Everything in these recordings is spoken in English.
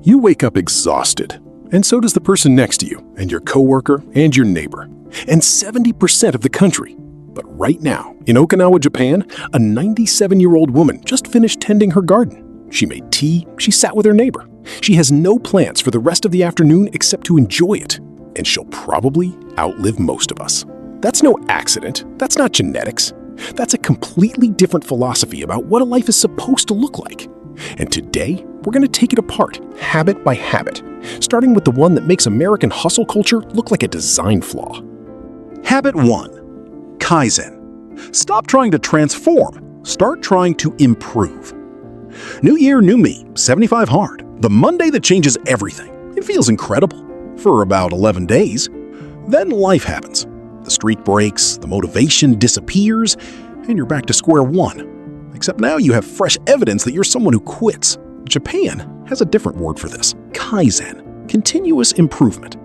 You wake up exhausted, and so does the person next to you, and your coworker, and your neighbor, and 70% of the country. But right now, in Okinawa, Japan, a 97-year-old woman just finished tending her garden. She made tea, she sat with her neighbor. She has no plans for the rest of the afternoon except to enjoy it, and she'll probably outlive most of us. That's no accident, that's not genetics. That's a completely different philosophy about what a life is supposed to look like. And today, we're going to take it apart, habit by habit, starting with the one that makes American hustle culture look like a design flaw. Habit 1. Kaizen. Stop trying to transform. Start trying to improve. New year, new me, 75 hard. The Monday that changes everything. It feels incredible. For about 11 days. Then life happens. The streak breaks, the motivation disappears, and you're back to square one. Except now you have fresh evidence that you're someone who quits. Japan has a different word for this. Kaizen. Continuous improvement.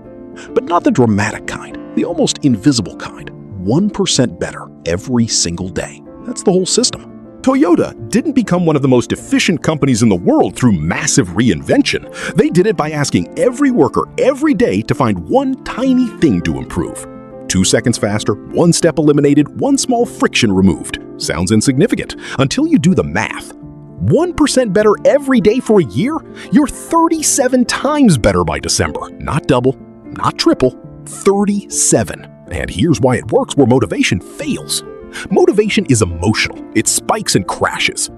But not the dramatic kind, the almost invisible kind. 1% better every single day. That's the whole system. Toyota didn't become one of the most efficient companies in the world through massive reinvention. They did it by asking every worker every day to find one tiny thing to improve. 2 seconds faster, 1 step eliminated, 1 small friction removed. Sounds insignificant until you do the math. 1% better every day for a year? You're 37 times better by December. Not double, not triple, 37. And here's why it works where motivation fails. Motivation is emotional. It spikes and crashes.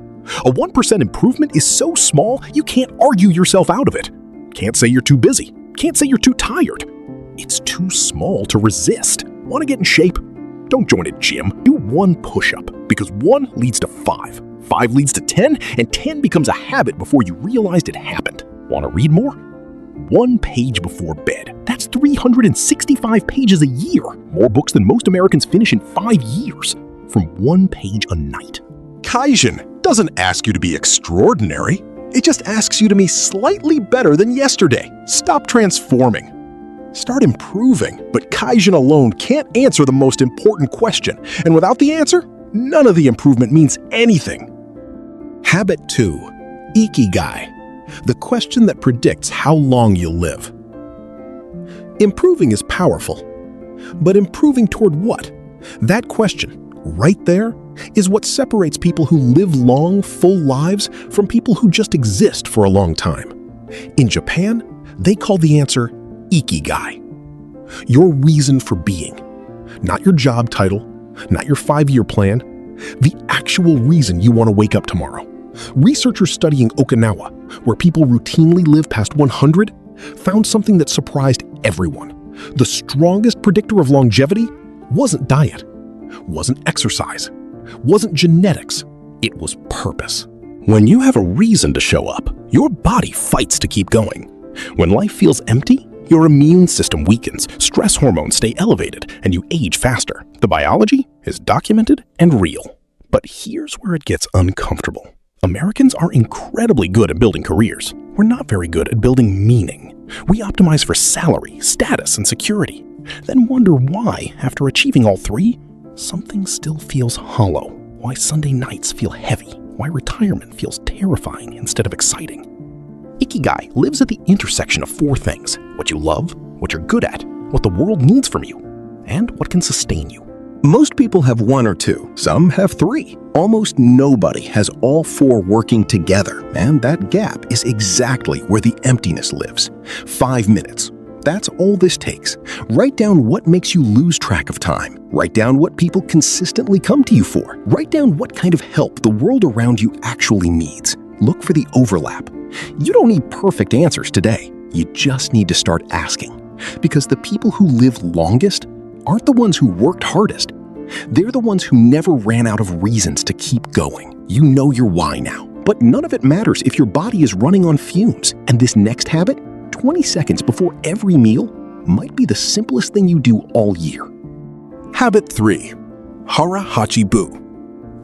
A 1% improvement is so small you can't argue yourself out of it. Can't say you're too busy. Can't say you're too tired. It's too small to resist. Want to get in shape? Don't join a gym. Do 1 push-up, because 1 leads to 5. 5 leads to 10, and 10 becomes a habit before you realized it happened. Want to read more? 1 page before bed. That's 365 pages a year. More books than most Americans finish in 5 years. From 1 page a night. Kaizen doesn't ask you to be extraordinary. It just asks you to be slightly better than yesterday. Stop transforming. Start improving. But Kaizen alone can't answer the most important question. And without the answer, none of the improvement means anything. Habit 2. Ikigai. The question that predicts how long you'll live. Improving is powerful. But improving toward what? That question, right there, is what separates people who live long, full lives from people who just exist for a long time. In Japan, they call the answer Ikigai. Your reason for being. Not your job title, not your 5-year plan, the actual reason you want to wake up tomorrow. Researchers studying Okinawa, where people routinely live past 100, found something that surprised everyone. The strongest predictor of longevity wasn't diet, wasn't exercise, wasn't genetics, it was purpose. When you have a reason to show up, your body fights to keep going. When life feels empty, your immune system weakens, stress hormones stay elevated, and you age faster. The biology is documented and real. But here's where it gets uncomfortable. Americans are incredibly good at building careers. We're not very good at building meaning. We optimize for salary, status, and security, then wonder why, after achieving all 3, something still feels hollow. Why Sunday nights feel heavy. Why retirement feels terrifying instead of exciting. Ikigai lives at the intersection of 4 things: what you love, what you're good at, what the world needs from you, and what can sustain you. Most people have 1 or 2, some have 3. Almost nobody has all 4 working together, and that gap is exactly where the emptiness lives. 5 minutes. That's all this takes. Write down what makes you lose track of time. Write down what people consistently come to you for. Write down what kind of help the world around you actually needs. Look for the overlap. You don't need perfect answers today. You just need to start asking. Because the people who live longest aren't the ones who worked hardest. They're the ones who never ran out of reasons to keep going. You know your why now. But none of it matters if your body is running on fumes. And this next habit, 20 seconds before every meal, might be the simplest thing you do all year. Habit 3. Hara Hachi Bu.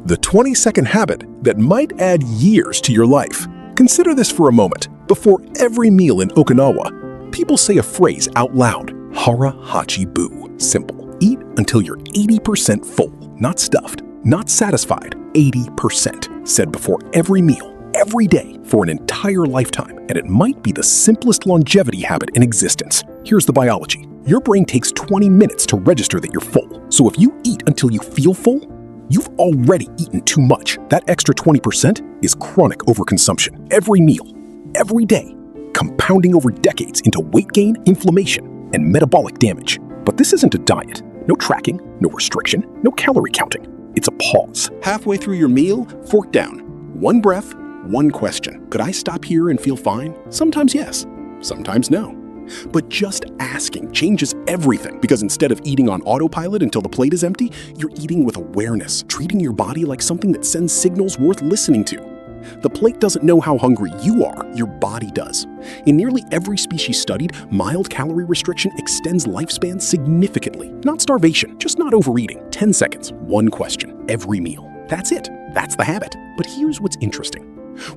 The 20-second habit that might add years to your life. Consider this for a moment. Before every meal in Okinawa, people say a phrase out loud. Hara Hachi Bu. Simple. Eat until you're 80% full. Not stuffed. Not satisfied. 80%. Said before every meal. every day for an entire lifetime, and it might be the simplest longevity habit in existence. Here's the biology. Your brain takes 20 minutes to register that you're full. So if you eat until you feel full, you've already eaten too much. That extra 20% is chronic overconsumption. Every meal, every day, compounding over decades into weight gain, inflammation, and metabolic damage. But this isn't a diet. No tracking, no restriction, no calorie counting. It's a pause. Halfway through your meal, fork down. One breath, one question. Could I stop here and feel fine? Sometimes yes, sometimes no. But just asking changes everything, because instead of eating on autopilot until the plate is empty, you're eating with awareness, treating your body like something that sends signals worth listening to. The plate doesn't know how hungry you are, your body does. In nearly every species studied, mild calorie restriction extends lifespan significantly. Not starvation, just not overeating. 10 seconds, one question, every meal. That's it. That's the habit. But here's what's interesting.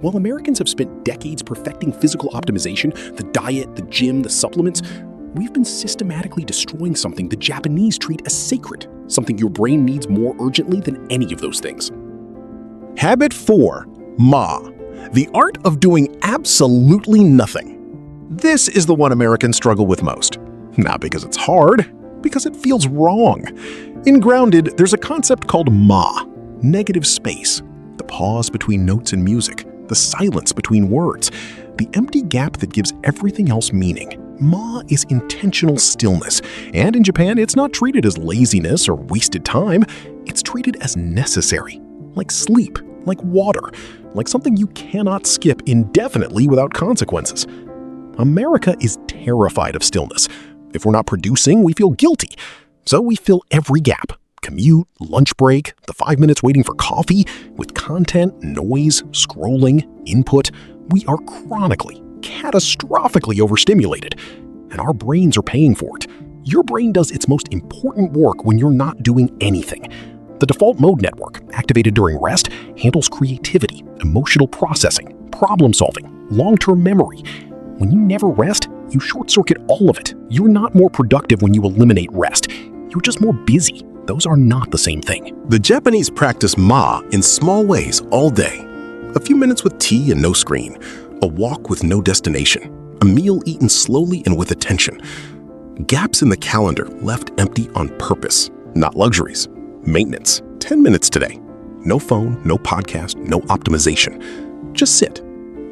While Americans have spent decades perfecting physical optimization, the diet, the gym, the supplements, we've been systematically destroying something the Japanese treat as sacred, something your brain needs more urgently than any of those things. Habit 4. Ma. The art of doing absolutely nothing. This is the one Americans struggle with most. Not because it's hard, because it feels wrong. In Grounded, there's a concept called Ma, negative space. The pause between notes and music, the silence between words, the empty gap that gives everything else meaning. Ma is intentional stillness, and in Japan, it's not treated as laziness or wasted time. It's treated as necessary, like sleep, like water, like something you cannot skip indefinitely without consequences. America is terrified of stillness. If we're not producing, we feel guilty. So we fill every gap. Commute, lunch break, the 5 minutes waiting for coffee, with content, noise, scrolling, input. We are chronically, catastrophically overstimulated, and our brains are paying for it. Your brain does its most important work when you're not doing anything. The default mode network, activated during rest, handles creativity, emotional processing, problem solving, long-term memory. When you never rest, you short-circuit all of it. You're not more productive when you eliminate rest. You're just more busy. Those are not the same thing. The Japanese practice Ma in small ways all day. A few minutes with tea and no screen. A walk with no destination. A meal eaten slowly and with attention. Gaps in the calendar left empty on purpose, not luxuries. Maintenance. 10 minutes today. No phone, no podcast, no optimization. Just sit.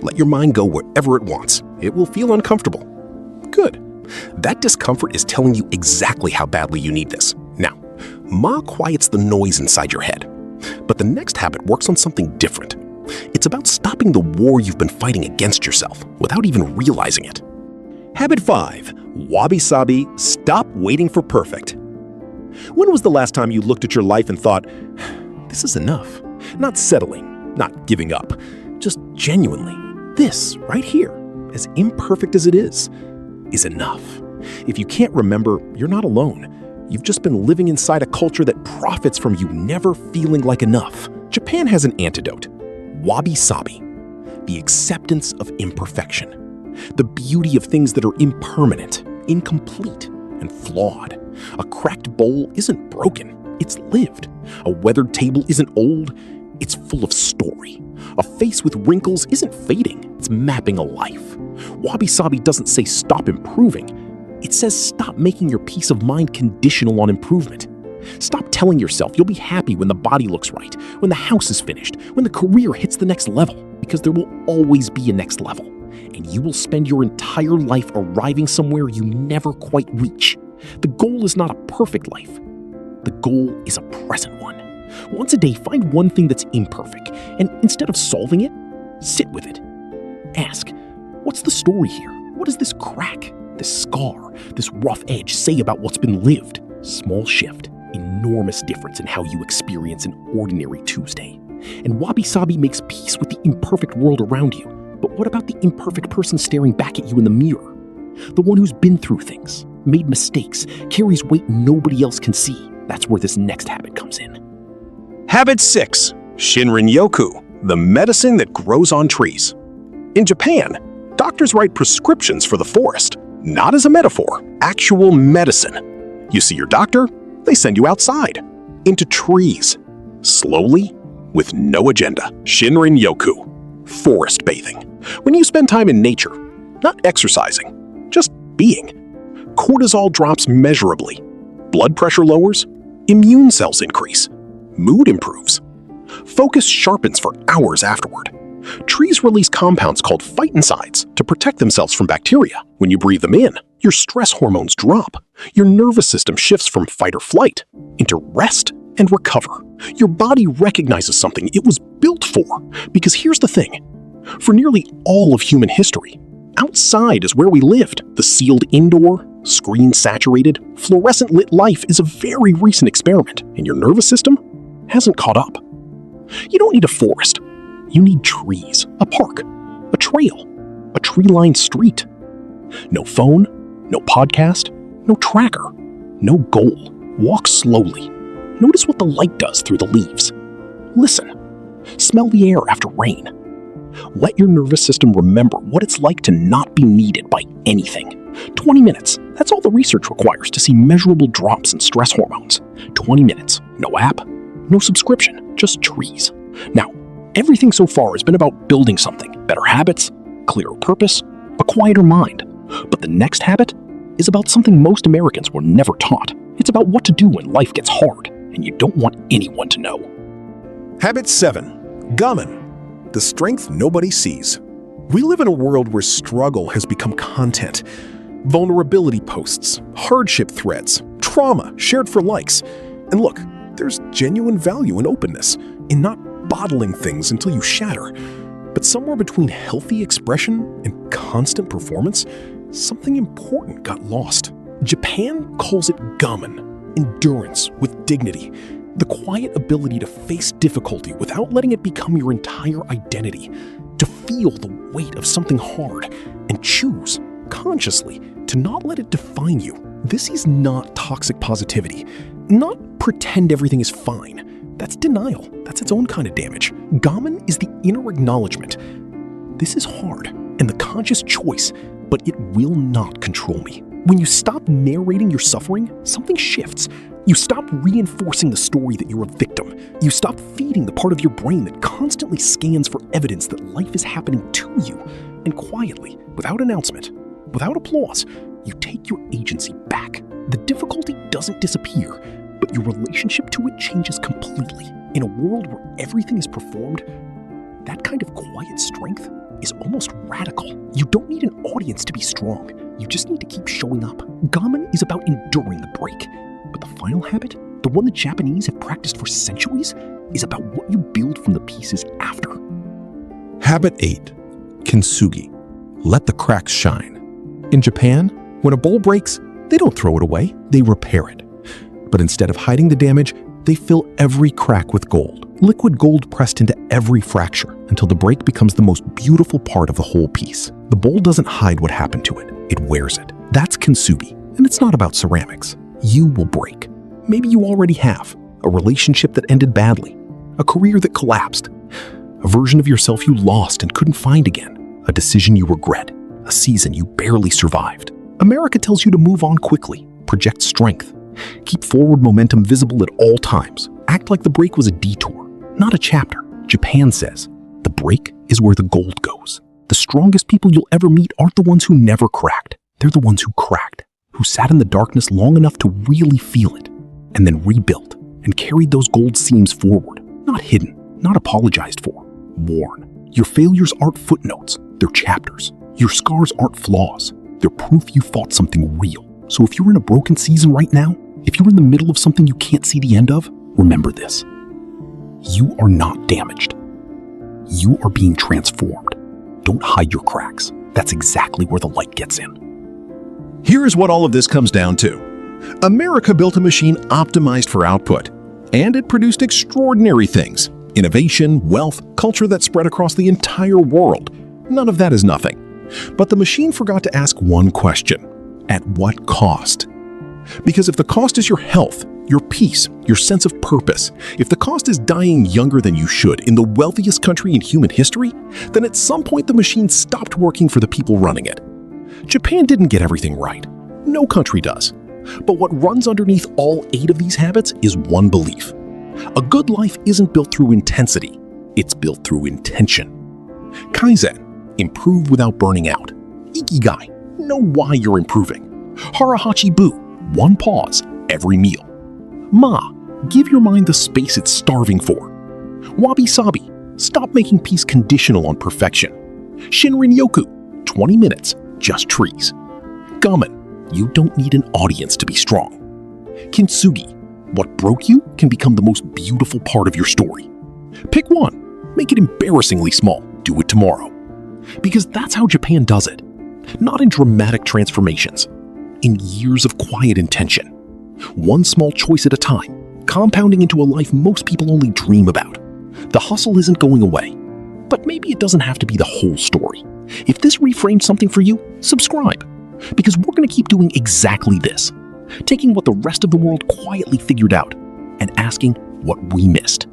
Let your mind go wherever it wants. It will feel uncomfortable. Good. That discomfort is telling you exactly how badly you need this. Now, Ma quiets the noise inside your head. But the next habit works on something different. It's about stopping the war you've been fighting against yourself without even realizing it. Habit 5. Wabi-sabi, stop waiting for perfect. When was the last time you looked at your life and thought, this is enough? Not settling, not giving up, just genuinely, this right here, as imperfect as it is enough. If you can't remember, you're not alone. You've just been living inside a culture that profits from you never feeling like enough. Japan has an antidote. Wabi-sabi, the acceptance of imperfection, the beauty of things that are impermanent, incomplete, and flawed. A cracked bowl isn't broken, it's lived. A weathered table isn't old, it's full of story. A face with wrinkles isn't fading, it's mapping a life. Wabi-sabi doesn't say stop improving. It says stop making your peace of mind conditional on improvement. Stop telling yourself you'll be happy when the body looks right, when the house is finished, when the career hits the next level, because there will always be a next level. And you will spend your entire life arriving somewhere you never quite reach. The goal is not a perfect life. The goal is a present one. Once a day, find one thing that's imperfect, and instead of solving it, sit with it. Ask, what's the story here? What does this crack, this scar, this rough edge say about what's been lived? Small shift, enormous difference in how you experience an ordinary Tuesday. And Wabi-sabi makes peace with the imperfect world around you. But what about the imperfect person staring back at you in the mirror? The one who's been through things, made mistakes, carries weight nobody else can see. That's where this next habit comes in. Habit 6. Shinrin-yoku, the medicine that grows on trees. In Japan, doctors write prescriptions for the forest, not as a metaphor, actual medicine. You see your doctor, they send you outside, into trees, slowly, with no agenda. Shinrin-yoku. Forest bathing. When you spend time in nature, not exercising, just being. Cortisol drops measurably. Blood pressure lowers. Immune cells increase. Mood improves. Focus sharpens for hours afterward. Trees release compounds called phytoncides to protect themselves from bacteria. When you breathe them in, your stress hormones drop. Your nervous system shifts from fight or flight into rest and recover. Your body recognizes something it was built for. Because here's the thing. For nearly all of human history, outside is where we lived. The sealed indoor, screen-saturated, fluorescent-lit life is a very recent experiment, and your nervous system hasn't caught up. You don't need a forest. You need trees, a park, a trail, a tree-lined street. No phone, no podcast, no tracker, no goal. Walk slowly. Notice what the light does through the leaves. Listen. Smell the air after rain. Let your nervous system remember what it's like to not be needed by anything. 20 minutes. That's all the research requires to see measurable drops in stress hormones. 20 minutes. No app, no subscription, just trees. Now, everything so far has been about building something. Better habits, clearer purpose, a quieter mind. But the next habit is about something most Americans were never taught. It's about what to do when life gets hard, and you don't want anyone to know. Habit 7. Gammon. The strength nobody sees. We live in a world where struggle has become content. Vulnerability posts, hardship threads, trauma shared for likes. And look, there's genuine value in openness, in not bottling things until you shatter. But somewhere between healthy expression and constant performance, something important got lost. Japan calls it gammon, endurance with dignity, the quiet ability to face difficulty without letting it become your entire identity, to feel the weight of something hard and choose, consciously, to not let it define you. This is not toxic positivity, not pretend everything is fine. That's denial. That's its own kind of damage. Gammon is the inner acknowledgement. This is hard, and the conscious choice, but it will not control me. When you stop narrating your suffering, something shifts. You stop reinforcing the story that you're a victim. You stop feeding the part of your brain that constantly scans for evidence that life is happening to you. And quietly, without announcement, without applause, you take your agency back. The difficulty doesn't disappear, but your relationship to it changes completely. In a world where everything is performed, that kind of quiet strength is almost radical. You don't need an audience to be strong. You just need to keep showing up. Gammon is about enduring the break. But the final habit, the one the Japanese have practiced for centuries, is about what you build from the pieces after. Habit 8. Kintsugi. Let the cracks shine. In Japan, when a bowl breaks, they don't throw it away, they repair it. But instead of hiding the damage, they fill every crack with gold. Liquid gold pressed into every fracture until the break becomes the most beautiful part of the whole piece. The bowl doesn't hide what happened to it, it wears it. That's kintsugi, and it's not about ceramics. You will break. Maybe you already have. A relationship that ended badly. A career that collapsed. A version of yourself you lost and couldn't find again. A decision you regret. A season you barely survived. America tells you to move on quickly. Project strength. Keep forward momentum visible at all times. Act like the break was a detour, not a chapter. Japan says, the break is where the gold goes. The strongest people you'll ever meet aren't the ones who never cracked. They're the ones who cracked, who sat in the darkness long enough to really feel it, and then rebuilt and carried those gold seams forward. Not hidden, not apologized for, worn. Your failures aren't footnotes, they're chapters. Your scars aren't flaws, they're proof you fought something real. So if you're in a broken season right now, if you're in the middle of something you can't see the end of, remember this. You are not damaged. You are being transformed. Don't hide your cracks. That's exactly where the light gets in. Here is what all of this comes down to. America built a machine optimized for output, and it produced extraordinary things. Innovation, wealth, culture that spread across the entire world. None of that is nothing. But the machine forgot to ask one question. At what cost? Because if the cost is your health, your peace, your sense of purpose, if the cost is dying younger than you should in the wealthiest country in human history, then at some point the machine stopped working for the people running it. Japan didn't get everything right. No country does. But what runs underneath all 8 of these habits is one belief. A good life isn't built through intensity. It's built through intention. Kaizen, improve without burning out. Ikigai, know why you're improving. Harahachi-bu, one pause every meal. Ma, give your mind the space it's starving for. Wabi-sabi, stop making peace conditional on perfection. Shinrin-yoku, 20 minutes, just trees. Gamen, you don't need an audience to be strong. Kintsugi, what broke you can become the most beautiful part of your story. Pick one, make it embarrassingly small, do it tomorrow. Because that's how Japan does it. Not in dramatic transformations, in years of quiet intention. One small choice at a time, compounding into a life most people only dream about. The hustle isn't going away, but maybe it doesn't have to be the whole story. If this reframed something for you, subscribe, because we're going to keep doing exactly this, taking what the rest of the world quietly figured out and asking what we missed.